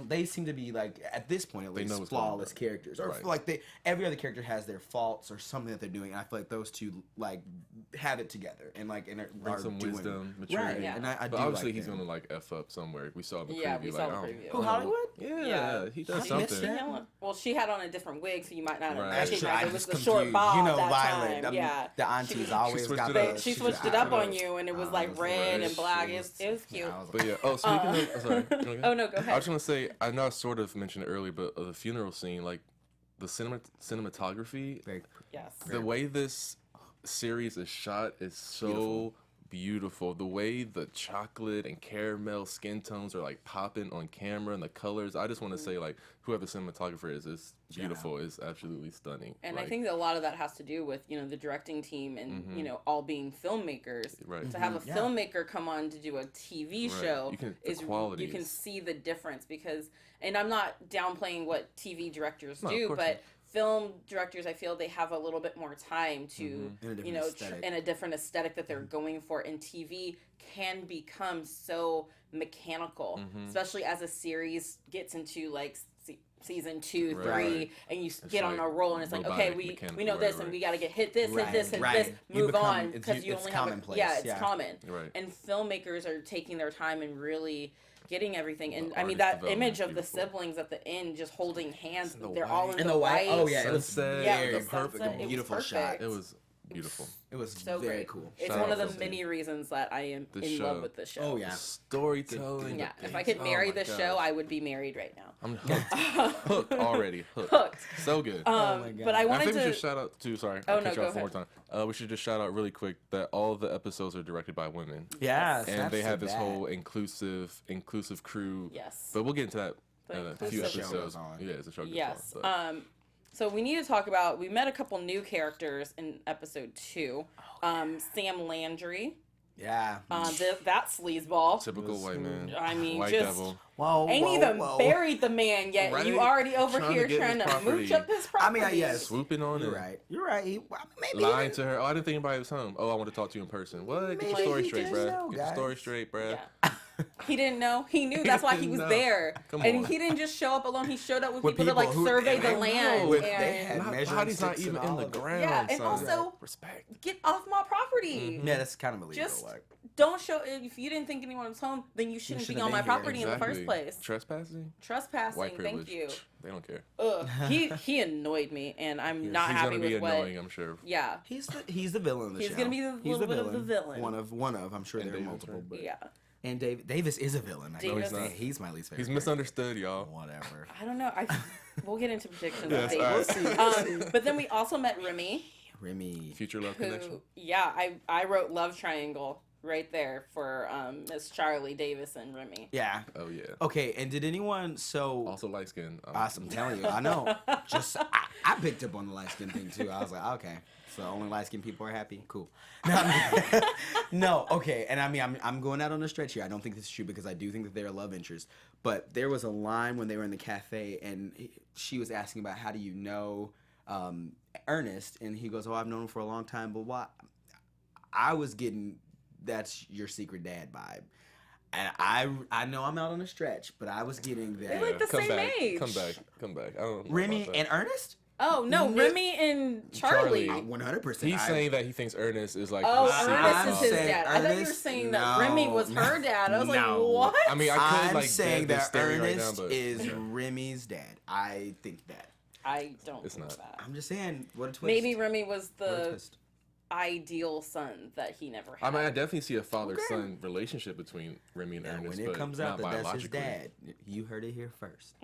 they seem to be like, at this point at They least, know what's going on. flawless characters, or Right. like every other character has their faults or something that they're doing, and I feel like those two like have it together and like Bring are some doing wisdom, maturity. right. Yeah. And I But do obviously like he's them. gonna like F up somewhere. We saw the preview. Yeah, we saw like, the I don't- preview. Who, Hollywood? Yeah, he does I missed something. that. Well, she had on a different wig, so you might not have Right. That's recognized true. it I was just the short confused. bob You know, that Violet. time. I mean, Yeah. the aunties always switched got it the. up. She switched it up on you, and it was like red and black. It was cute. But yeah. Oh, speaking of, sorry. You wanna go? Oh, no, go I ahead. was gonna say, I know I sort of mentioned it earlier, but the funeral scene, like the cinematography, Very- Yes. the way this series is shot is so beautiful. The way the chocolate and caramel skin tones are like popping on camera and the colors. I just want to say, like, whoever the cinematographer is beautiful. Is absolutely stunning. And like, I think that a lot of that has to do with, you know, the directing team and, you know, all being filmmakers. Right. To have a Yeah. filmmaker come on to do a TV Right. show You can- the is quality you can is- see the difference, because, and I'm not downplaying what TV directors No, of do, course but film directors, I feel they have a little bit more time to, in a different aesthetic that they're going for. And TV can become so mechanical, especially as a series gets into like season 2, 3, and you get on a roll, and it's like, okay, we know this, and we got to get hit this, and this, move on, because you only have it's common. Right. And filmmakers are taking their time and really getting everything. And I mean, that image of the siblings at the end just holding hands, they're all in the white. Oh yeah, it was the perfect, beautiful shot. It was beautiful. It was so very great. cool. It's one of the many reasons that I am in love with this show. Oh yeah, storytelling. Yeah, if I could marry this show, I would be married right now. I'm hooked. Hooked already. Hooked. So good. Oh my God. But I wanted think to we should shout out to. Sorry, Oh, I'll cut no, you go off one more time. We should just shout out really quick that all of the episodes are directed by women. Yeah, and they have this whole inclusive crew. Yes. But we'll get into that in a few inclusive episodes. Yeah, as the show goes Yes. on. So we need to talk about. We met a couple new characters in episode 2. Sam Landry. Yeah. That sleazeball. Typical white man. I mean, white just devil. ain't even buried the man yet. Right? You already over here to trying to mooch up his property. I mean, yes. Swooping on You're it. right. You're right. Maybe Lying to her. Oh, I didn't think anybody was home. Oh, I want to talk to you in person. What? Get your story he straight, didn't bruh. know, Get your guys. story straight, bruh. Yeah. He didn't know. He knew. That's why he was No. there. Come and on. he didn't just show up alone. He showed up with With people to like people who- survey the and they land. They And had My measuring body's not sticks even and in all the of it. ground. Yeah, and son. also respect. get off my property. Yeah, that's kind of illegal. Just like. don't show. If you didn't think anyone was home, then you shouldn't be shouldn't on my have been here. property in the first place. Trespassing? Trespassing. White privilege. Thank you. They don't care. Ugh. He annoyed me, and I'm not He's happy gonna be with what. annoying, I'm sure. Yeah. He's the villain of the show. He's gonna be the little bit of the villain. One of. I'm sure And there are Davis, multiple. right? But Yeah. And Davis is a villain. I know Davis- he's not. He's my least favorite. He's misunderstood, y'all. Whatever. I don't know. We'll get into predictions. Yes, of Davis. all right. But then we also met Remy. Future love connection. Who, yeah, I wrote love triangle right there for Miss Charley, Davis, and Remy. Yeah. Oh yeah. Okay. And did anyone Also light skin. I'm telling you, I know. Just I picked up on the light skin thing too. I was like, okay, so only light skin people are happy. Cool. No, okay. And I mean, I'm going out on a stretch here. I don't think this is true because I do think that they're a love interest. But there was a line when they were in the cafe, and she was asking about how do you know Ernest, and he goes, "Oh, I've known him for a long time." But why? I was getting that's your secret dad vibe. And I know I'm out on a stretch, but I was getting that. They're like the Come same back. age. Come back. I don't know Remy about that. and Ernest? Oh no, Remy and Charlie. 100%. He's saying that he thinks Ernest is like Oh, the secret Ernest is father. his saying dad. I thought you were Ernest? saying that No. Remy was her dad. I was like, No. what? I mean, I could I'm like saying dead this that theory right now, Ernest but is Remy's dad. I think that. I don't It's think not. that. I'm just saying, what a twist. Maybe Remy was What a the twist. ideal son that he never I had. mean, I definitely see a father-son relationship between Remy and Now, Ernest, when it but comes not out that that's his biologically. dad, you heard it here first.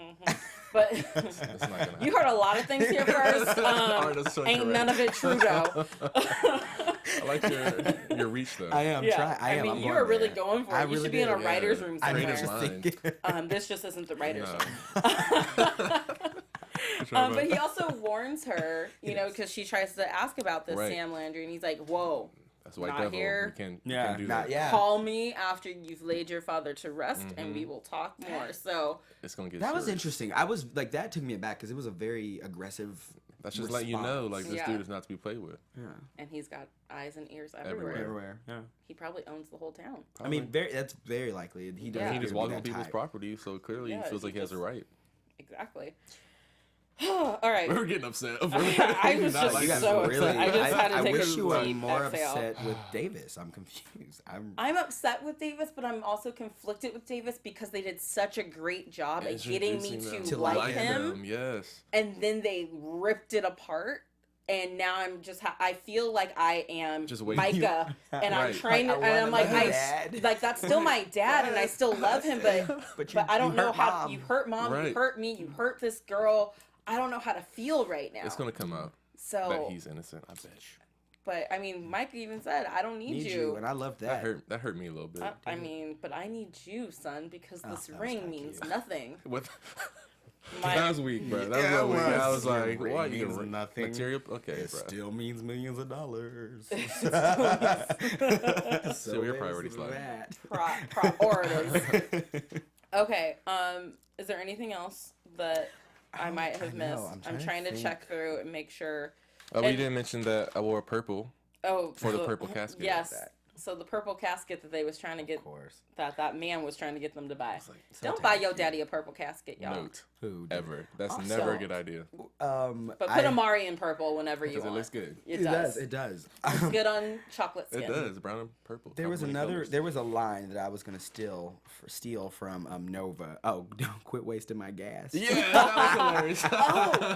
But It's not gonna happen. you heard a lot of things here first. Alright, that's so Ain't correct. none of it true though. I like your reach though. I am Yeah, trying. I am. mean, I'm you going were really there. going for I it. You really should be in a did, writer's yeah. room I'm Creative somewhere. just mind. thinking. This just isn't the writer's No. room. But he also warns her, you know, because she tries to ask about this Right. Sam Landry, and he's like, "Whoa, That's white Not devil. here. We can't Yeah, do not that. yet. call me after you've laid your father to rest, and Mm-hmm. we will talk more." So It's gonna get. That was serious. interesting. I was like, that took me aback because it was a very aggressive. That's just letting you know, like this Yeah. dude is not to be played with. Yeah. and he's got eyes and ears Everywhere. Everywhere. Yeah. He probably owns the whole town. I mean, that's very likely. He does. Yeah. He just appear to walking be on that people's type. property, so clearly Yeah, he feels he like he has a just- right. Exactly. All right. We're getting upset. I was Not just like You guys so that. really. upset. I just had to I take wish a you were deep more exhale. upset with Davis. I'm confused. I'm upset with Davis, but I'm also conflicted with Davis because they did such a great job at getting me Introducing to them. like him, Yes. and then they ripped it apart. And now I'm just, I feel like I am Just waiting. Micah, and I'm Right. trying to, Like, I and I'm like, wanna be dad. like that's still my dad, and I still love him, but I don't know hurt how. Mom. You hurt mom, you Right. hurt me, you hurt this girl. I don't know how to feel right now. It's gonna come out So, that he's innocent. I bet. but I mean, Mike even said, I don't need you. and I love That that. hurt me a little bit. I mean, but I need you, son, because this that was ring kinda means cute. nothing. What? My- That was weak, bro. That Yeah, was it weak. I was. was like, Your what? ring You means can nothing. material? Okay, It bro. still means millions of dollars. So where your priorities lie. that. Priorities. Okay. Is there anything else that I might have missed. I'm trying to check through and make sure. We didn't mention that I wore purple. Oh, for the purple casket. Yes. So the purple casket that they was trying to get, that man was trying to get them to buy. Don't buy your daddy a purple casket, y'all. Note. Ever. That's never a good idea. But put Amari in purple whenever you want. It looks good. It does. It does. It's good on chocolate skin. It does. Brown and purple. There was a line that I was gonna steal from Nova. Oh, don't quit wasting my gas. Yeah, that was hilarious.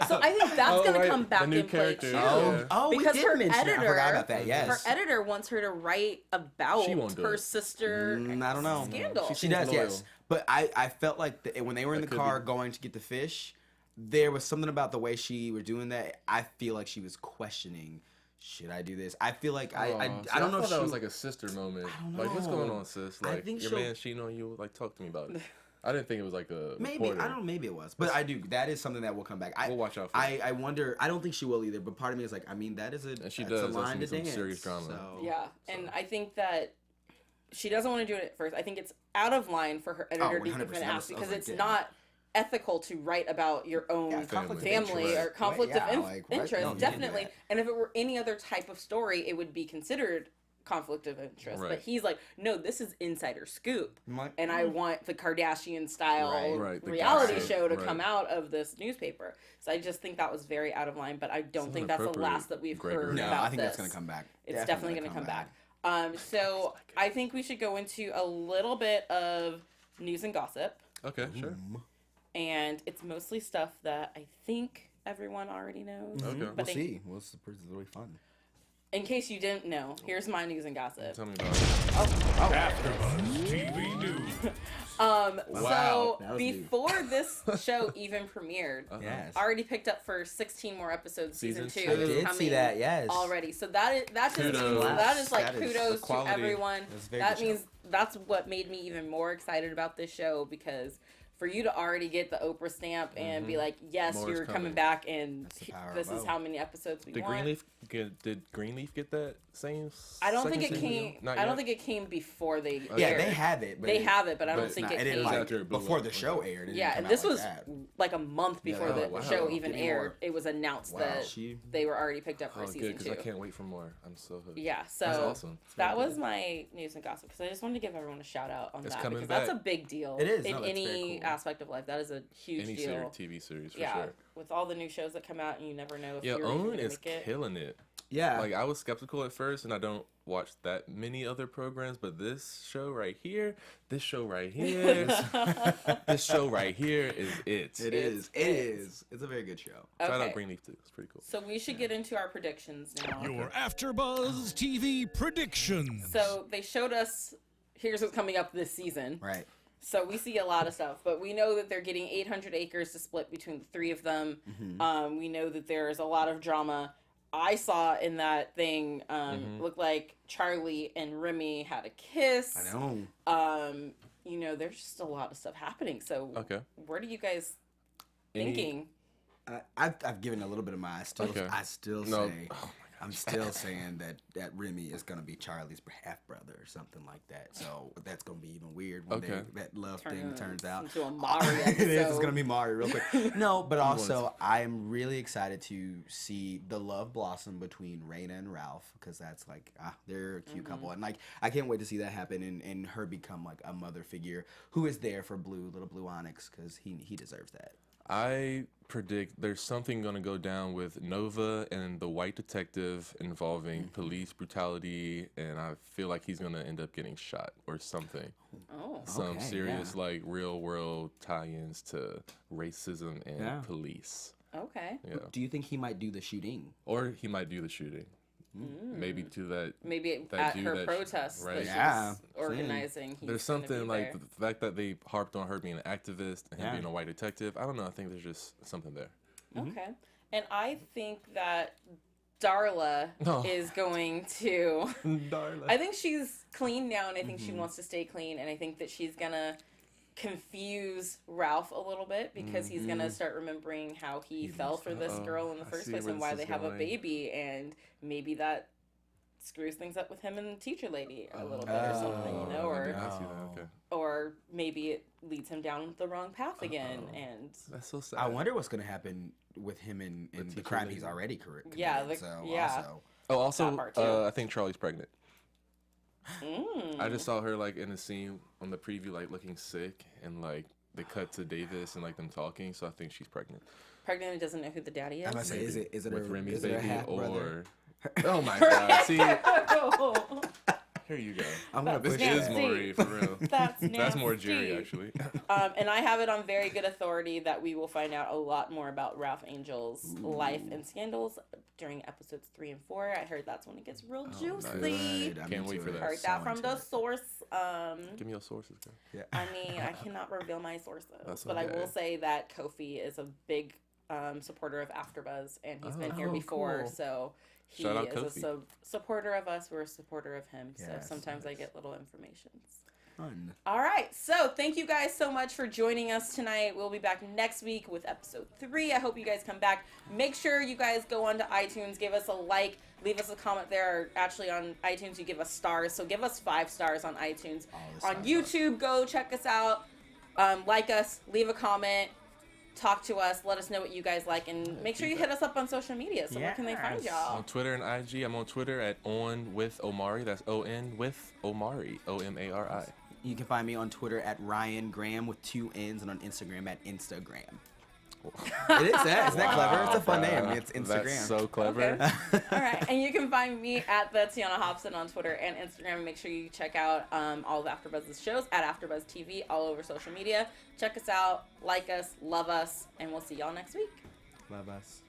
So I think that's gonna come back new in play character. too. Because her editor, I forgot about that. Yes, her editor wants her to write about her sister. I don't know. Scandal. She does, yes. But I felt like when they were in the car going to get the fish, there was something about the way she was doing that. I feel like she was questioning, should I do this? I feel like I don't know. I thought that was like a sister moment. I don't know. Like, what's going on, sis? Like, your man cheating on you. Like, talk to me about it. I didn't think it was like a maybe reporter. I don't know. Maybe it was, but I do. That is something that will come back. We'll watch out for. I wonder. I don't think she will either. But part of me is like, I mean, that is and she that's does. a line to some dance. Serious drama. And I think that she doesn't want to do it at first. I think it's out of line for her editor to even ask because it's not ethical to write about your own family or conflict of interest. Definitely. And if it were any other type of story, it would be considered conflict of interest. But he's like, no, this is insider scoop, and I want the Kardashian style reality show to come out of this newspaper. So I just think that was very out of line. But I don't think that's the last that we've heard about this. No, I think that's going to come back. It's definitely going to come back. So I think we should go into a little bit of news and gossip. Okay, sure. And it's mostly stuff that I think everyone already knows. Okay. We'll see. It's really fun. In case you didn't know, here's my news and gossip. Tell me about it. AfterBuzz TV News. So before this show even premiered, Yes. I already picked up for 16 more episodes. Season 2 I did see that. Yes. already. So that just means that is like kudos to everyone. That means that's what made me even more excited about this show, because for you to already get the Oprah stamp and be like, yes, More you're coming back, and this is how many episodes we want. Did Greenleaf get that same? I don't think it came. I don't think it came before they. Yeah, aired. they have it. They have it, but I don't think it came before the show aired. Yeah, and this was like a month before the show even aired. It was announced that they were already picked up for season 2. Because I can't wait for more. I'm so hooked. Yeah, so that's awesome. That was my news and gossip, because I just wanted to give everyone a shout out on that, because back. that's a big deal. It is in any aspect of life. That is a huge deal. TV series for sure. With all the new shows that come out, and you never know if you're going to is make it. killing it. Yeah. Like, I was skeptical at first, and I don't watch that many other programs, but this show right here is it. It is. It's a very good show. Okay. Shout out Greenleaf too. It's pretty cool. So we should get into our predictions now. Your AfterBuzz TV predictions. So they showed us, here's what's coming up this season. Right. So we see a lot of stuff, but we know that they're getting 800 acres to split between the 3 of them. We know that there's a lot of drama. I saw in that thing, looked like Charley and Remy had a kiss. I know. There's just a lot of stuff happening. So what are you guys thinking? I've given a little bit of my. I still say. I'm still saying that Remy is gonna be Charley's half brother or something like that. So that's gonna be even weird when that love thing turns out. Into a Mari It is. It's gonna be Mari real quick. No, but also I'm really excited to see the love blossom between Raina and Ralph, because that's like they're a cute couple, and like I can't wait to see that happen and her become like a mother figure who is there for little Blue Onyx, because he deserves that. I predict there's something going to go down with Nova and the white detective involving police brutality, and I feel like he's going to end up getting shot or something. Some serious like real world tie-ins to racism and police. Okay. Yeah. Do you think he might do the shooting? Or he might do the shooting. Maybe to that. Maybe at her protest that she's organizing. There's something like the fact that they harped on her being an activist and him being a white detective. I don't know. I think there's just something there. Okay. And I think that Darla is going to. Darla. I think she's clean now, and I think she wants to stay clean, and I think that she's gonna confuse Ralph a little bit, because he's gonna start remembering how he fell for this girl in the first place and why they have a baby, and maybe that screws things up with him and the teacher lady a little bit or something, you know, I see that. Okay. or maybe it leads him down the wrong path again, and That's so sad. I wonder what's gonna happen with him in the crime he's already committed. Yeah, Also, that part too. I think Charlie's pregnant. I just saw her like in a scene on the preview, like looking sick, and like they cut to Davis and like them talking. So I think she's pregnant. Pregnant and doesn't know who the daddy is. I'm gonna say, is it With Remy's is it a baby half-brother? or? Oh my God! See, here you go. I'm gonna This push is that. Maury for real. That's more Jerry nasty. actually. And I have it on very good authority that we will find out a lot more about Ralph Angel's life and scandals during episodes 3 and 4. I heard that's when it gets real juicy. Good. I'm Can't wait into for it. that. Heard So that from into the it. source. Give me your sources, girl. Yeah. I mean, I cannot reveal my sources, That's but I okay. will say that Kofi is a big supporter of AfterBuzz, and he's been here Oh, before, cool. so he Shout out is a Kofi. supporter of us. We're a supporter of him, so Yes, sometimes I yes. get little informations. Fun. All right, so thank you guys so much for joining us tonight. We'll be back next week with episode 3. I hope you guys come back. Make sure you guys go onto iTunes, give us a like, leave us a comment there. Actually, on iTunes, you give us stars, so give us 5 stars on iTunes. the On stars YouTube, go check us out, like us, leave a comment, talk to us, let us know what you guys like, and make sure you hit us up on social media. So where can they find Yes. y'all? On Twitter and IG, I'm on Twitter at @OnWithOmari. That's ON with Omari, OMARI. You can find me on Twitter at Ryan Graham with 2 N's, and on Instagram at Instagram. It is that. Isn't that clever? It's a fun name. It's Instagram. That's so clever. Okay. All right, and you can find me at the Tiona Hobson on Twitter and Instagram. Make sure you check out all of AfterBuzz's shows at AfterBuzz TV all over social media. Check us out, like us, love us, and we'll see y'all next week. Love us.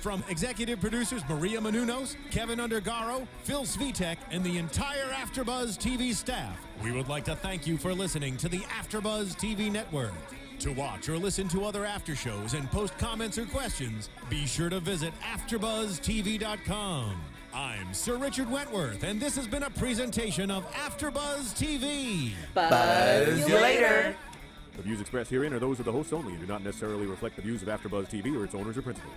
From executive producers Maria Menounos, Kevin Undergaro, Phil Svitek, and the entire AfterBuzz TV staff, we would like to thank you for listening to the AfterBuzz TV network. To watch or listen to other after shows and post comments or questions, be sure to visit AfterBuzzTV.com. I'm Sir Richard Wentworth, and this has been a presentation of AfterBuzz TV. Buzz you later. The views expressed herein are those of the hosts only and do not necessarily reflect the views of AfterBuzz TV or its owners or principals.